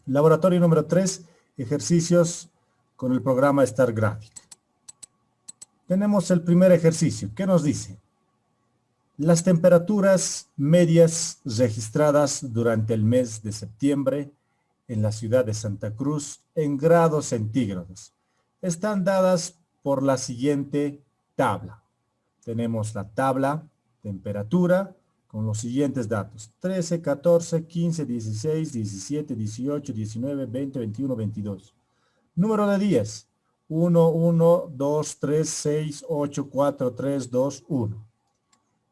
Laboratorio número 3, ejercicios con el programa StarGraphic. Tenemos el primer ejercicio. ¿Qué nos dice? Las temperaturas medias registradas durante el mes de septiembre en la ciudad de Santa Cruz en grados centígrados están dadas por la siguiente tabla. Tenemos la tabla temperatura con los siguientes datos: 13, 14, 15, 16, 17, 18, 19, 20, 21, 22. Número de días: 1, 1, 2, 3, 6, 8, 4, 3, 2, 1.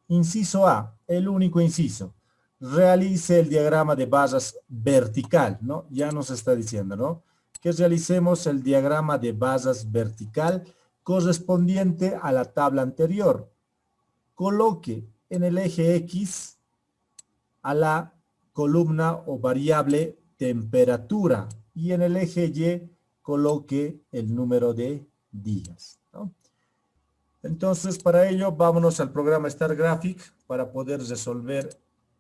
Inciso A, el único inciso. Realice el diagrama de barras vertical, ¿no? Ya nos está diciendo, ¿no? Que realicemos el diagrama de barras vertical correspondiente a la tabla anterior. Coloque en el eje X a la columna o variable temperatura y en el eje Y coloque el número de días, ¿no? Entonces, para ello, vámonos al programa StarGraphic. Para poder resolver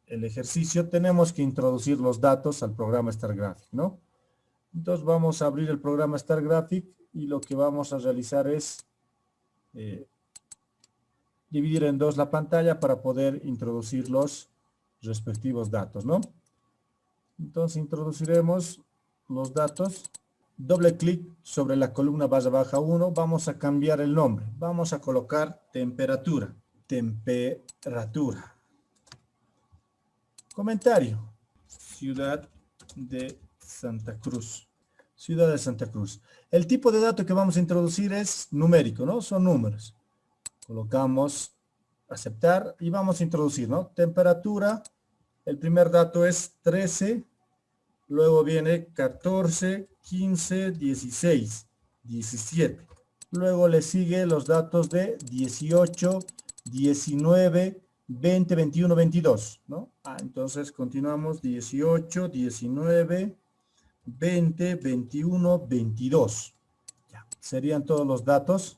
el ejercicio, tenemos que introducir los datos al programa StarGraphic, ¿no? Entonces, vamos a abrir el programa StarGraphic y lo que vamos a realizar es dividir en dos la pantalla para poder introducir los respectivos datos, ¿no? Entonces, introduciremos los datos. Doble clic sobre la columna barra baja 1, vamos a cambiar el nombre. Vamos a colocar temperatura. Temperatura. Comentario. Ciudad de Santa Cruz. Ciudad de Santa Cruz. El tipo de dato que vamos a introducir es numérico, ¿no? Son números. Colocamos aceptar y vamos a introducir, ¿no? Temperatura. El primer dato es 13. Luego viene 14, 15, 16, 17. Luego le sigue los datos de 18, 19, 20, 21, 22, ¿no? Entonces continuamos 18, 19, 20, 21, 22. Ya, serían todos los datos.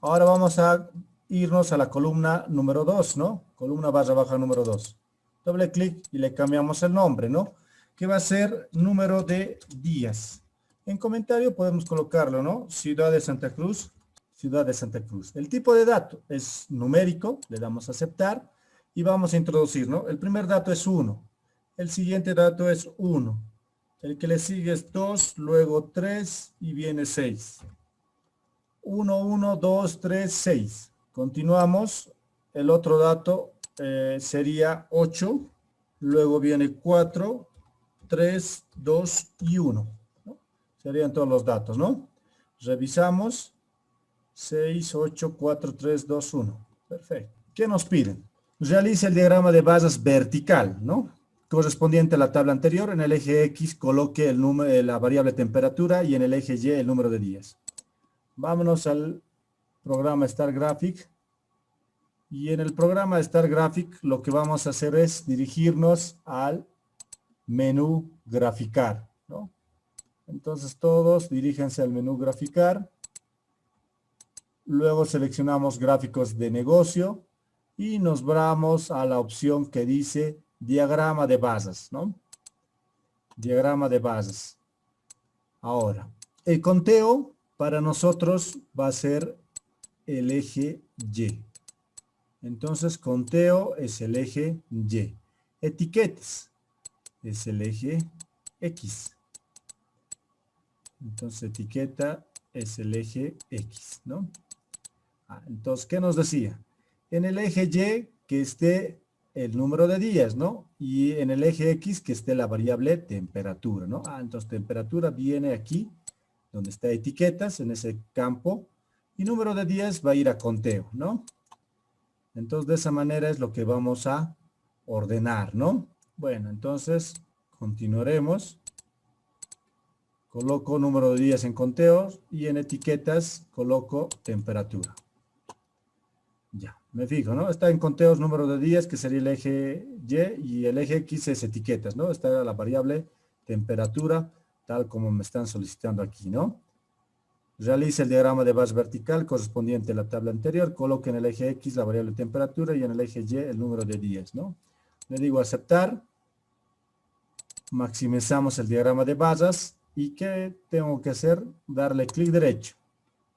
Ahora vamos a irnos a la columna número 2, ¿no? Columna barra baja número 2. Doble clic y le cambiamos el nombre, ¿no? Que va a ser número de días. En comentario podemos colocarlo, ¿no? Ciudad de Santa Cruz, Ciudad de Santa Cruz. El tipo de dato es numérico, le damos a aceptar y vamos a introducir, ¿no? El primer dato es 1, el siguiente dato es 1, el que le sigue es 2, luego 3 y viene 6. 1, 1, 2, 3, 6. Continuamos, el otro dato sería 8, luego viene 4, 3, 2 y 1, ¿no? Serían todos los datos, ¿no? Revisamos. 6, 8, 4, 3, 2, 1. Perfecto. ¿Qué nos piden? Realice el diagrama de barras vertical, ¿no? Correspondiente a la tabla anterior. En el eje X coloque el número, la variable temperatura y en el eje Y el número de días. Vámonos al programa StarGraphic. Y en el programa StarGraphic lo que vamos a hacer es dirigirnos al menú graficar, ¿no? Entonces todos diríjense al menú graficar. Luego seleccionamos gráficos de negocio y nos vamos a la opción que dice diagrama de bases, ¿no? Diagrama de bases. Ahora, el conteo para nosotros va a ser el eje Y. Entonces, conteo es el eje Y. Etiquetas es el eje X. Entonces, etiqueta es el eje X, ¿no? Entonces, ¿qué nos decía? En el eje Y que esté el número de días, ¿no? Y en el eje X que esté la variable temperatura, ¿no? Entonces, temperatura viene aquí, donde está etiquetas, en ese campo. Y número de días va a ir a conteo, ¿no? Entonces, de esa manera es lo que vamos a ordenar, ¿no? Bueno, entonces, continuaremos. Coloco número de días en conteos y en etiquetas coloco temperatura. Ya, me fijo, ¿no? Está en conteos número de días, que sería el eje Y el eje X es etiquetas, ¿no? Está la variable temperatura, tal como me están solicitando aquí, ¿no? Realice el diagrama de base vertical correspondiente a la tabla anterior, coloque en el eje X la variable temperatura y en el eje Y el número de días, ¿no? Le digo aceptar. maximizamos el diagrama de basas. ¿Y qué tengo que hacer? Darle clic derecho.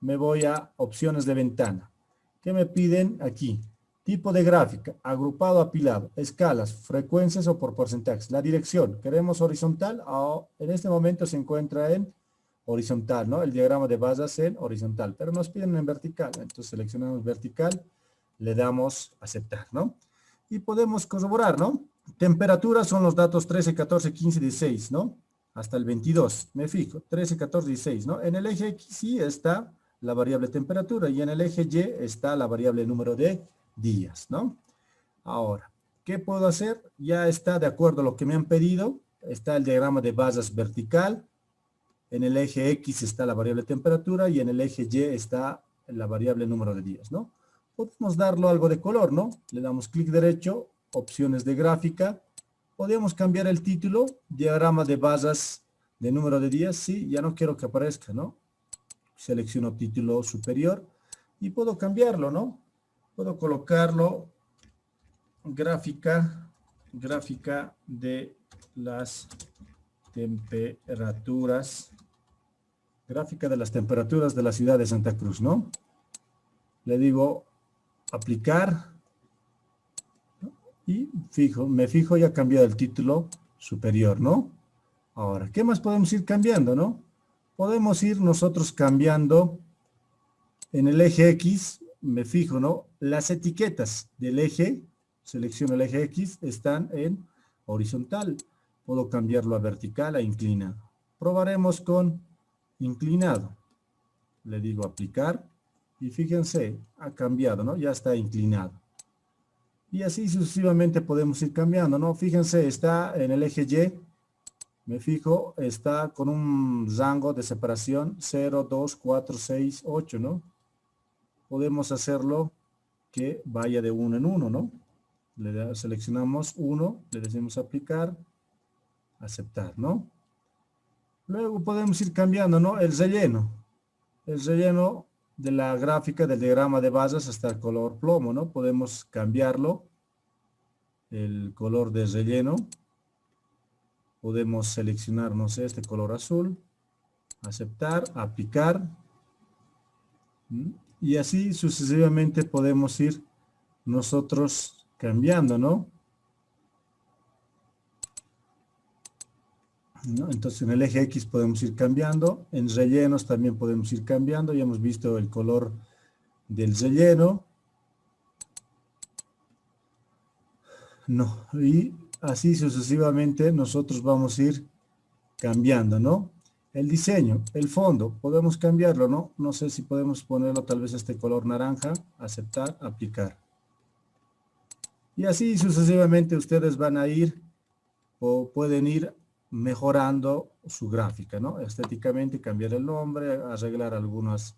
Me voy a opciones de ventana. ¿Qué me piden aquí? Tipo de gráfica, agrupado, apilado, escalas, frecuencias o por porcentajes. La dirección, ¿queremos horizontal? En este momento se encuentra en horizontal, ¿no? El diagrama de basas en horizontal, pero nos piden en vertical. Entonces seleccionamos vertical, le damos aceptar, ¿no? Y podemos corroborar, ¿no? Temperaturas son los datos 13, 14, 15, 16, ¿no? Hasta el 22, me fijo, 13, 14, 16, ¿no? En el eje X sí está la variable temperatura y en el eje Y está la variable número de días, ¿no? Ahora, ¿qué puedo hacer? Ya está de acuerdo a lo que me han pedido, está el diagrama de basas vertical, en el eje X está la variable temperatura y en el eje Y está la variable número de días, ¿no? Podemos darlo algo de color, ¿no? Le damos clic derecho, opciones de gráfica, podemos cambiar el título, diagrama de basas de número de días, sí, ya no quiero que aparezca, ¿no? Selecciono título superior y puedo cambiarlo, ¿no? Puedo colocarlo gráfica de las temperaturas, gráfica de las temperaturas de la ciudad de Santa Cruz, ¿no? Le digo aplicar y me fijo y ha cambiado el título superior, ¿no? Ahora, ¿qué más podemos ir cambiando, no? Podemos ir nosotros cambiando en el eje X, me fijo, ¿no? Las etiquetas del eje, selecciono el eje X, están en horizontal. Puedo cambiarlo a vertical, a inclinado. Probaremos con inclinado. Le digo aplicar y fíjense, ha cambiado, ¿no? Ya está inclinado. Y así sucesivamente podemos ir cambiando, ¿no? Fíjense, está en el eje Y, me fijo, está con un rango de separación 0, 2, 4, 6, 8, ¿no? Podemos hacerlo que vaya de uno en uno, ¿no? Seleccionamos uno, le decimos aplicar, aceptar, ¿no? Luego podemos ir cambiando, ¿no? El relleno de la gráfica del diagrama de basas hasta el color plomo, ¿no? Podemos cambiarlo, el color de relleno. Podemos seleccionar, no sé, este color azul, aceptar, aplicar. Y así sucesivamente podemos ir nosotros cambiando, ¿no? Entonces en el eje X podemos ir cambiando, en rellenos también podemos ir cambiando, ya hemos visto el color del relleno. Y así sucesivamente nosotros vamos a ir cambiando, ¿no? El diseño, el fondo, podemos cambiarlo, ¿no? No sé si podemos ponerlo tal vez este color naranja, aceptar, aplicar. Y así sucesivamente ustedes van a ir o pueden ir mejorando su gráfica, ¿no? Estéticamente cambiar el nombre, arreglar algunos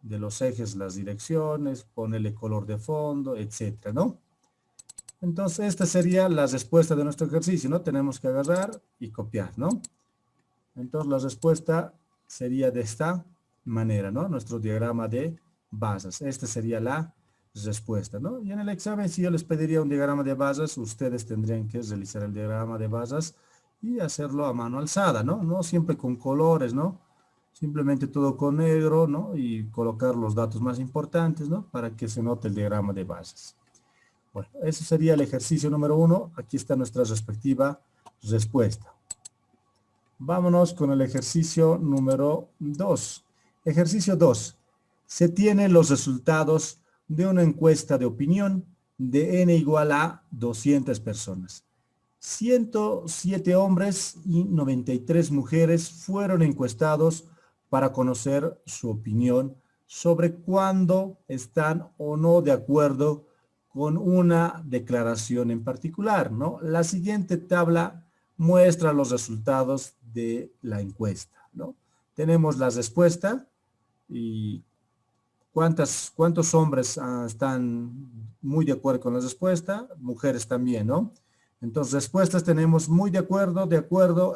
de los ejes, las direcciones, ponerle color de fondo, etcétera, ¿no? Entonces esta sería la respuesta de nuestro ejercicio, ¿no? Tenemos que agarrar y copiar, ¿no? Entonces la respuesta sería de esta manera, ¿no? Nuestro diagrama de basas. Esta sería la respuesta, ¿no? Y en el examen, si yo les pediría un diagrama de basas, ustedes tendrían que realizar el diagrama de basas y hacerlo a mano alzada, ¿no? No siempre con colores, ¿no? Simplemente todo con negro, ¿no? Y colocar los datos más importantes, ¿no? Para que se note el diagrama de basas. Bueno, ese sería el ejercicio número 1. Aquí está nuestra respectiva respuesta. Vámonos con el ejercicio número 2. Ejercicio 2. Se tienen los resultados de una encuesta de opinión de n igual a 200 personas. 107 hombres y 93 mujeres fueron encuestados para conocer su opinión sobre cuándo están o no de acuerdo con una declaración en particular, ¿no? La siguiente tabla muestra los resultados de la encuesta, ¿no? Tenemos la respuesta y cuántos hombres están muy de acuerdo con la respuesta, mujeres también, ¿no? Entonces, respuestas tenemos muy de acuerdo,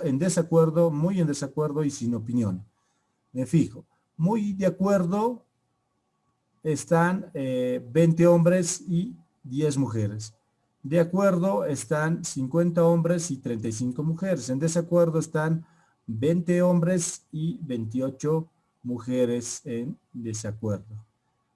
en desacuerdo, muy en desacuerdo y sin opinión. Me fijo, muy de acuerdo están 20 hombres y 10 mujeres. De acuerdo están 50 hombres y 35 mujeres. En desacuerdo están 20 hombres y 28 mujeres en desacuerdo.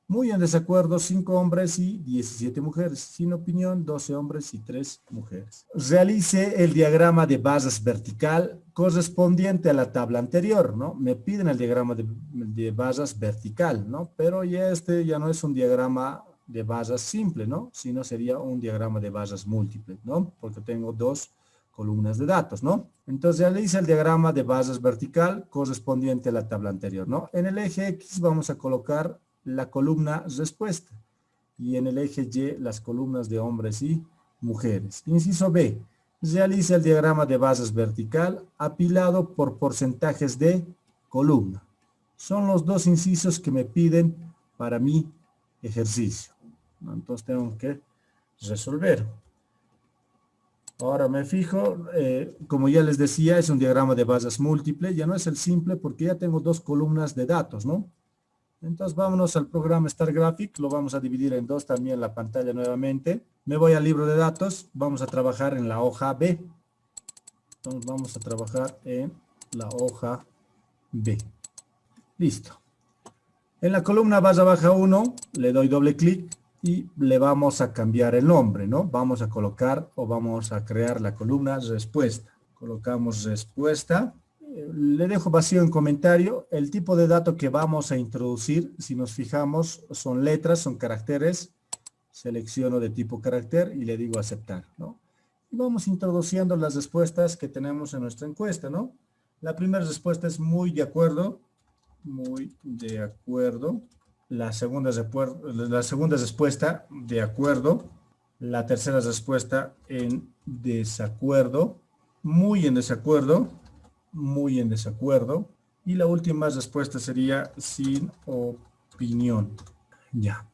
Muy en desacuerdo, 5 hombres y 17 mujeres. Sin opinión, 12 hombres y 3 mujeres. Realice el diagrama de barras vertical correspondiente a la tabla anterior, ¿no? Me piden el diagrama de barras vertical, ¿no? Pero ya este ya no es un diagrama de barras simple, ¿no? Sino sería un diagrama de barras múltiples, ¿no? Porque tengo dos columnas de datos, ¿no? Entonces realiza el diagrama de barras vertical correspondiente a la tabla anterior, ¿no? En el eje X vamos a colocar la columna respuesta y en el eje Y las columnas de hombres y mujeres. Inciso B, realiza el diagrama de barras vertical apilado por porcentajes de columna. Son los dos incisos que me piden para mi ejercicio. Entonces tengo que resolver. Ahora me fijo, como ya les decía, es un diagrama de barras múltiple, ya no es el simple porque ya tengo dos columnas de datos, ¿no? Entonces vámonos al programa Star Graphic, lo vamos a dividir en dos también la pantalla nuevamente. Me voy al libro de datos, vamos a trabajar en la hoja B. Entonces vamos a trabajar en la hoja B. Listo. En la columna barra baja 1 le doy doble clic y le vamos a cambiar el nombre, ¿no? Vamos a colocar o vamos a crear la columna respuesta. Colocamos respuesta. Le dejo vacío en comentario. El tipo de dato que vamos a introducir, si nos fijamos, son letras, son caracteres. Selecciono de tipo carácter y le digo aceptar, ¿no? Y vamos introduciendo las respuestas que tenemos en nuestra encuesta, ¿no? La primera respuesta es muy de acuerdo. Muy de acuerdo. La segunda respuesta, de acuerdo. La tercera respuesta, en desacuerdo. Muy en desacuerdo. Muy en desacuerdo. Y la última respuesta sería sin opinión. Ya.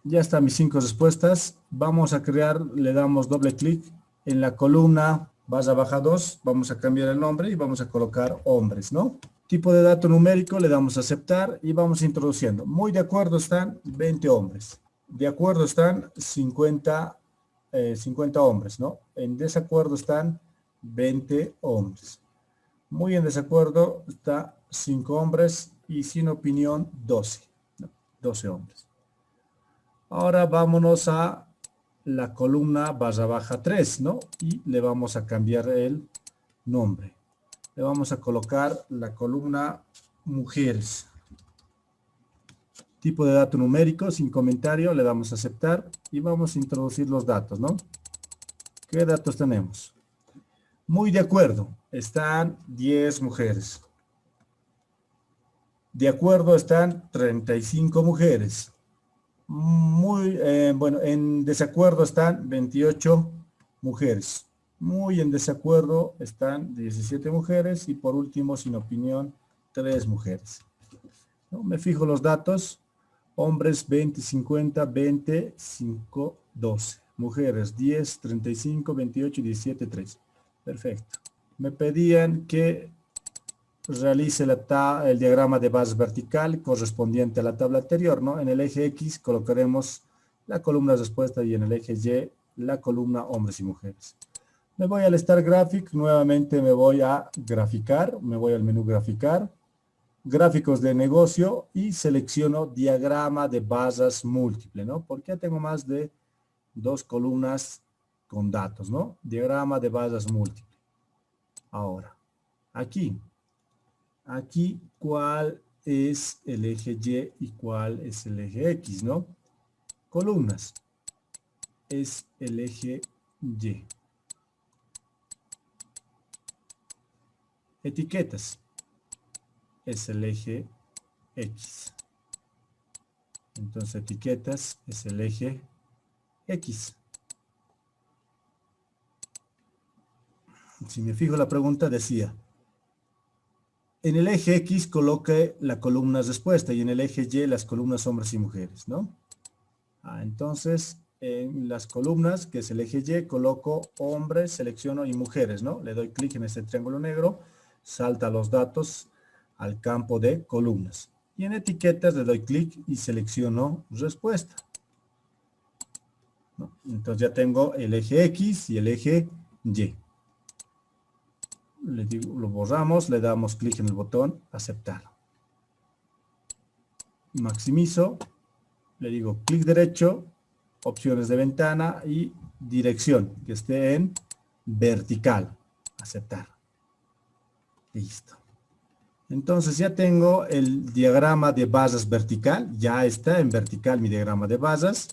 Ya están mis 5 respuestas. Vamos a crear, le damos doble clic en la columna barra baja 2. Vamos a cambiar el nombre y vamos a colocar hombres, ¿no? Tipo de dato numérico, le damos a aceptar y vamos introduciendo. Muy de acuerdo están 20 hombres. De acuerdo están 50 hombres, ¿no? En desacuerdo están 20 hombres. Muy en desacuerdo está 5 hombres y sin opinión 12. ¿No? 12 hombres. Ahora vámonos a la columna barra baja 3, ¿no? Y le vamos a cambiar el nombre. Le vamos a colocar la columna mujeres. Tipo de dato numérico, sin comentario, le damos a aceptar y vamos a introducir los datos, ¿no? ¿Qué datos tenemos? Muy de acuerdo, están 10 mujeres. De acuerdo están 35 mujeres. Muy, bueno, en desacuerdo están 28 mujeres. Muy en desacuerdo están 17 mujeres y por último, sin opinión, 3 mujeres. ¿No? Me fijo los datos. Hombres 20, 50, 20, 5, 12. Mujeres 10, 35, 28, 17, 3. Perfecto. Me pedían que realice el diagrama de base vertical correspondiente a la tabla anterior, ¿no? En el eje X colocaremos la columna respuesta y en el eje Y la columna hombres y mujeres. Me voy al Star Graphic, nuevamente me voy a graficar, me voy al menú graficar, gráficos de negocio y selecciono diagrama de barras múltiple, ¿no? Porque ya tengo más de 2 columnas con datos, ¿no? Diagrama de barras múltiple. Ahora, aquí, ¿cuál es el eje Y y cuál es el eje X, ¿no? Columnas es el eje Y. Etiquetas es el eje X. Entonces etiquetas es el eje X. Si me fijo la pregunta decía, en el eje X coloque la columna respuesta y en el eje Y las columnas hombres y mujeres, ¿no? Entonces, en las columnas, que es el eje Y, coloco hombres, selecciono y mujeres, ¿no? Le doy clic en este triángulo negro, salta los datos al campo de columnas. Y en etiquetas le doy clic y selecciono respuesta. ¿no? Entonces ya tengo el eje X y el eje Y. Le digo, lo borramos, le damos clic en el botón aceptar. Maximizo, le digo clic derecho, opciones de ventana y dirección, que esté en vertical. Aceptar. Listo. Entonces ya tengo el diagrama de basas vertical, ya está en vertical mi diagrama de basas.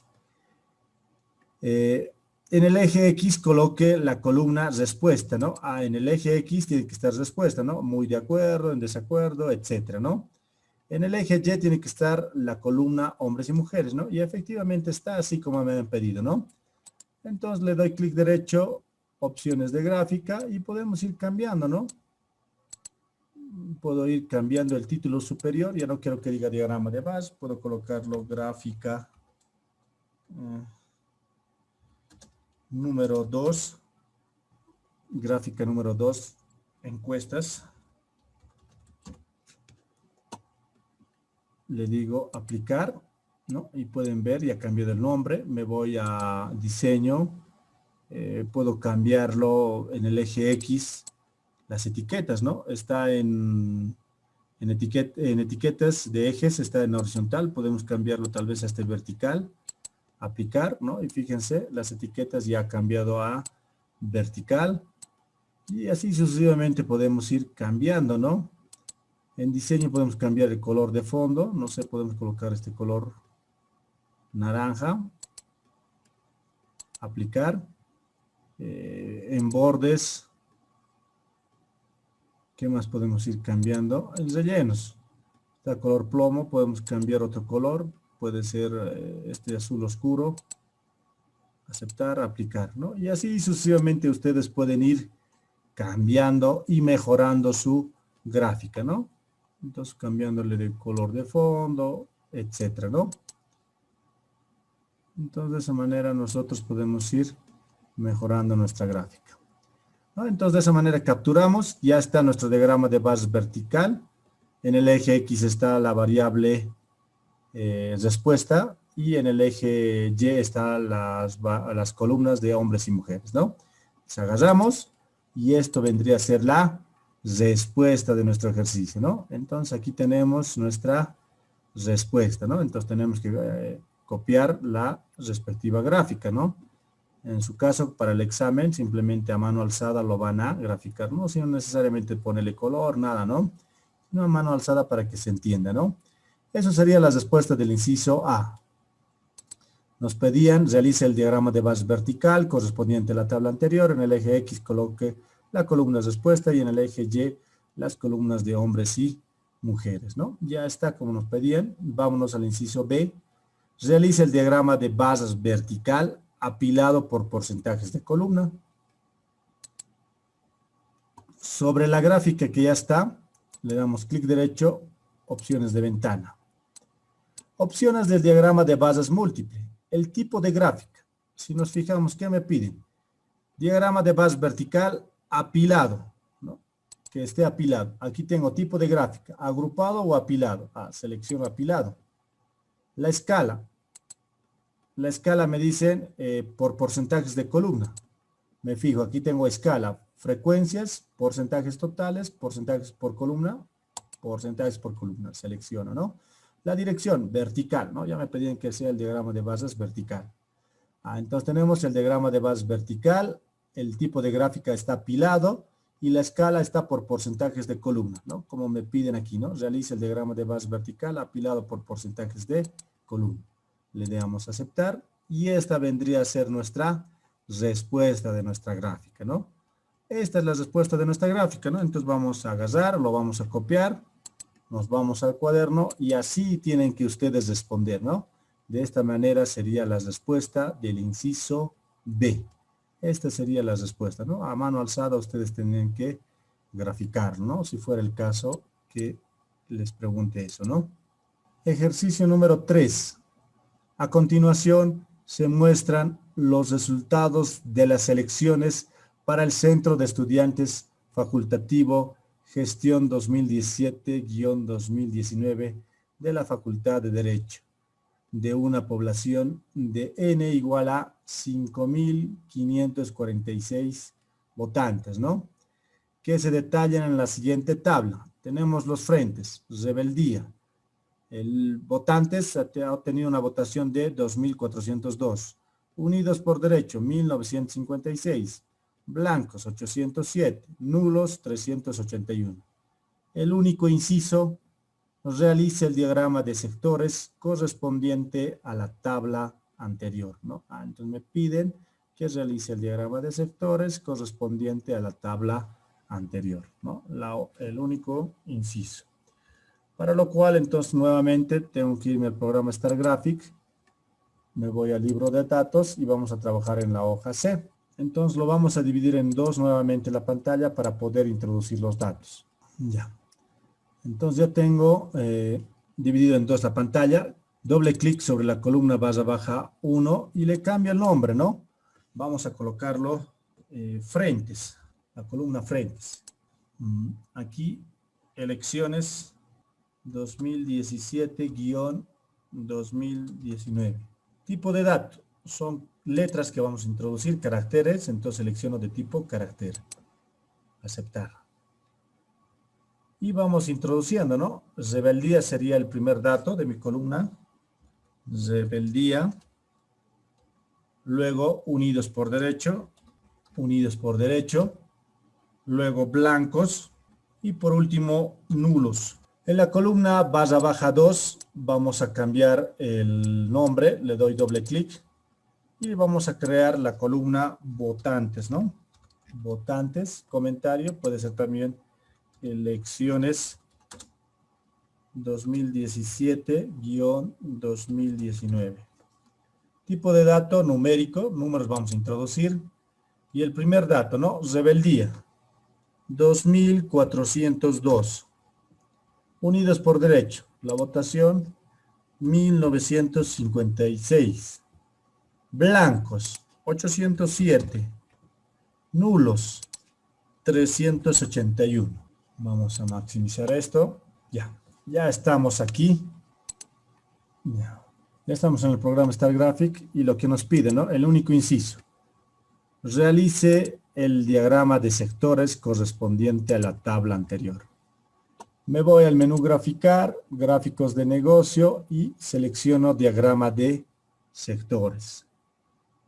En el eje X coloque la columna respuesta, ¿no? En el eje X tiene que estar respuesta, ¿no? Muy de acuerdo, en desacuerdo, etcétera, ¿no? En el eje Y tiene que estar la columna hombres y mujeres, ¿no? Y efectivamente está así como me han pedido, ¿no? Entonces le doy clic derecho, opciones de gráfica y podemos ir cambiando, ¿no? Puedo ir cambiando el título superior, ya no quiero que diga diagrama de base, puedo colocarlo gráfica número 2, gráfica número 2, encuestas. Le digo aplicar, ¿no? Y pueden ver, ya cambié el nombre, me voy a diseño, puedo cambiarlo en el eje X, las etiquetas, ¿no? Está en etiquetas de ejes, está en horizontal, podemos cambiarlo tal vez hasta vertical, aplicar, ¿no? Y fíjense, las etiquetas ya ha cambiado a vertical, y así sucesivamente podemos ir cambiando, ¿no? En diseño podemos cambiar el color de fondo, no sé, podemos colocar este color naranja, aplicar, en bordes, ¿qué más podemos ir cambiando? En rellenos, está color plomo, podemos cambiar otro color, puede ser este azul oscuro, aceptar, aplicar, ¿no? Y así sucesivamente ustedes pueden ir cambiando y mejorando su gráfica, ¿no? Entonces cambiándole de color de fondo, etcétera, ¿no? Entonces de esa manera nosotros podemos ir mejorando nuestra gráfica, ¿no? Entonces de esa manera capturamos, ya está nuestro diagrama de base vertical, en el eje X está la variable respuesta y en el eje Y están las columnas de hombres y mujeres, ¿no? Entonces agarramos y esto vendría a ser la respuesta de nuestro ejercicio, ¿no? Entonces aquí tenemos nuestra respuesta, ¿no? Entonces tenemos que copiar la respectiva gráfica, ¿no? En su caso, para el examen, simplemente a mano alzada lo van a graficar, ¿no? Sin necesariamente ponerle color, nada, ¿no? No, a mano alzada para que se entienda, ¿no? Eso sería la respuesta del inciso A. Nos pedían, realice el diagrama de base vertical correspondiente a la tabla anterior. En el eje X coloque la columna respuesta y en el eje Y las columnas de hombres y mujeres, ¿no? Ya está como nos pedían. Vámonos al inciso B. Realice el diagrama de bases vertical apilado por porcentajes de columna. Sobre la gráfica que ya está, le damos clic derecho, opciones de ventana. Opciones del diagrama de bases múltiple. El tipo de gráfica. Si nos fijamos, ¿qué me piden? Diagrama de base vertical apilado, ¿no? Que esté apilado. Aquí tengo tipo de gráfica, agrupado o apilado. Selecciono apilado. La escala. La escala me dicen por porcentajes de columna. Me fijo, aquí tengo escala, frecuencias, porcentajes totales, porcentajes por columna, selecciono, ¿no? La dirección, vertical, ¿no? Ya me pedían que sea el diagrama de bases vertical. Entonces tenemos el diagrama de bases vertical, el tipo de gráfica está apilado y la escala está por porcentajes de columna, ¿no? Como me piden aquí, ¿no? Realice el diagrama de base vertical apilado por porcentajes de columna. Le damos a aceptar y esta vendría a ser nuestra respuesta de nuestra gráfica, ¿no? Esta es la respuesta de nuestra gráfica, ¿no? Entonces vamos a agarrar, lo vamos a copiar, nos vamos al cuaderno y así tienen que ustedes responder, ¿no? De esta manera sería la respuesta del inciso B. Esta sería la respuesta, ¿no? A mano alzada ustedes tendrían que graficar, ¿no? Si fuera el caso que les pregunte eso, ¿no? Ejercicio número 3. A continuación se muestran los resultados de las elecciones para el Centro de Estudiantes Facultativo Gestión 2017-2019 de la Facultad de Derecho. de una población de N igual a 5.546 votantes, ¿no? Que se detallan en la siguiente tabla. Tenemos los frentes, rebeldía. El votantes ha obtenido una votación de 2.402. Unidos por Derecho, 1.956. Blancos, 807. Nulos, 381. El único inciso: realice el diagrama de sectores correspondiente a la tabla anterior, ¿no? Entonces me piden que realice el diagrama de sectores correspondiente a la tabla anterior, ¿no? El único inciso. Para lo cual, entonces, nuevamente tengo que irme al programa StarGraphic. Me voy al libro de datos y vamos a trabajar en la hoja C. Entonces, lo vamos a dividir en dos nuevamente la pantalla para poder introducir los datos. Ya. Entonces, ya tengo dividido en dos la pantalla. Doble clic sobre la columna /baja 1 y le cambio el nombre, ¿no? Vamos a colocarlo frentes, la columna frentes. Aquí, elecciones 2017-2019. Tipo de dato. Son letras que vamos a introducir, caracteres, entonces selecciono de tipo carácter. Aceptar. Y vamos introduciendo, ¿no? Rebeldía sería el primer dato de mi columna. Rebeldía. Luego, unidos por derecho. Unidos por derecho. Luego, blancos. Y por último, nulos. En la columna /baja 2 vamos a cambiar el nombre, le doy doble clic y vamos a crear la columna votantes, ¿no? Votantes, comentario, puede ser también elecciones 2017-2019. Tipo de dato numérico, números vamos a introducir. Y el primer dato, ¿no? Rebeldía, 2402. Unidos por derecho, la votación 1956. Blancos, 807. Nulos, 381. Vamos a maximizar esto. Ya estamos aquí. Ya estamos en el programa StarGraphic y lo que nos pide, ¿no? El único inciso. Realice el diagrama de sectores correspondiente a la tabla anterior. Me voy al menú graficar, gráficos de negocio y selecciono diagrama de sectores.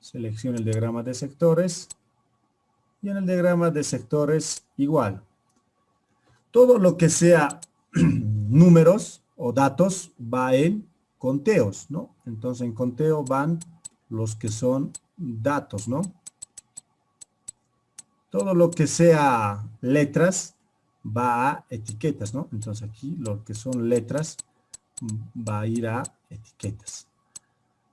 Selecciono el diagrama de sectores y en el diagrama de sectores igual. Todo lo que sea números o datos va en conteos, ¿no? Entonces en conteo van los que son datos, ¿no? Todo lo que sea letras va a etiquetas, ¿no? Entonces aquí lo que son letras va a ir a etiquetas.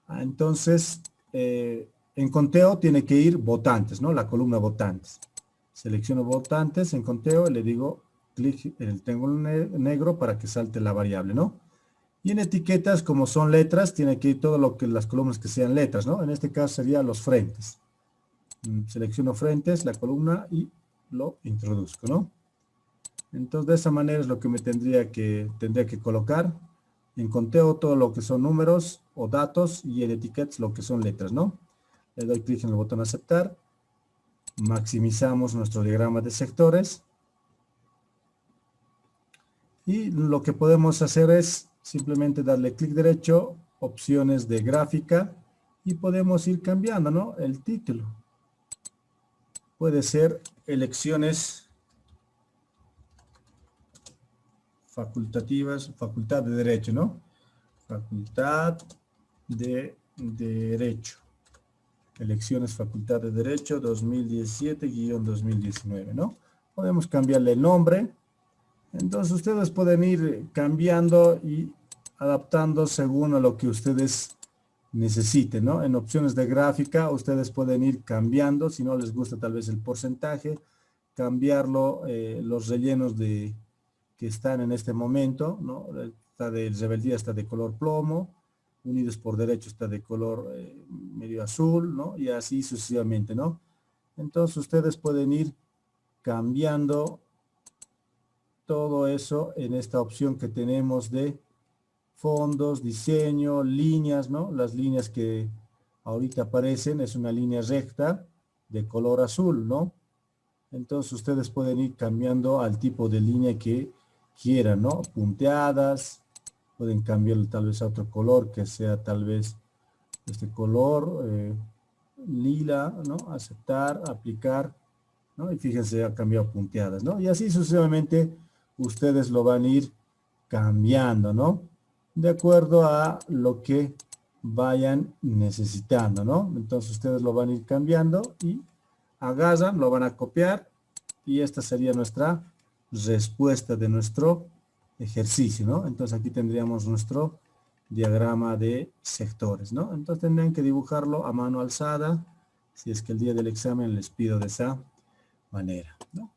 Entonces, en conteo tiene que ir votantes, ¿no? La columna votantes. Selecciono votantes en conteo y le digo clic en el triángulo negro para que salte la variable, ¿no? Y en etiquetas, como son letras, tiene que ir todo lo que las columnas que sean letras, ¿no? En este caso serían los frentes. Selecciono frentes, la columna y lo introduzco, ¿no? Entonces de esa manera es lo que me tendría que colocar. En conteo todo lo que son números o datos y en etiquetas lo que son letras, ¿no? Le doy clic en el botón aceptar. Maximizamos nuestro diagrama de sectores. Y lo que podemos hacer es simplemente darle clic derecho, opciones de gráfica y podemos ir cambiando, ¿no? El título. Puede ser elecciones facultativas, facultad de derecho, ¿no? Facultad de derecho. Elecciones facultad de derecho 2017-2019, ¿no? Podemos cambiarle el nombre. Entonces ustedes pueden ir cambiando y adaptando según a lo que ustedes necesiten, ¿no? En opciones de gráfica ustedes pueden ir cambiando, si no les gusta tal vez el porcentaje, cambiarlo, los rellenos que están en este momento, ¿no? Está de rebeldía, está de color plomo, unidos por derecho está de color medio azul, ¿no? Y así sucesivamente, ¿no? Entonces ustedes pueden ir cambiando todo eso en esta opción que tenemos de fondos, diseño, líneas, ¿no? Las líneas que ahorita aparecen es una línea recta de color azul, ¿no? Entonces ustedes pueden ir cambiando al tipo de línea que quieran, ¿no? Punteadas, pueden cambiarlo tal vez a otro color que sea tal vez este color lila, ¿no? Aceptar, aplicar, ¿no? Y fíjense, ha cambiado punteadas, ¿no? Y así sucesivamente ustedes lo van a ir cambiando, ¿no? De acuerdo a lo que vayan necesitando, ¿no? Entonces ustedes lo van a ir cambiando y agarran, lo van a copiar y esta sería nuestra respuesta de nuestro ejercicio, ¿no? Entonces aquí tendríamos nuestro diagrama de sectores, ¿no? Entonces tendrían que dibujarlo a mano alzada, si es que el día del examen les pido de esa manera, ¿no?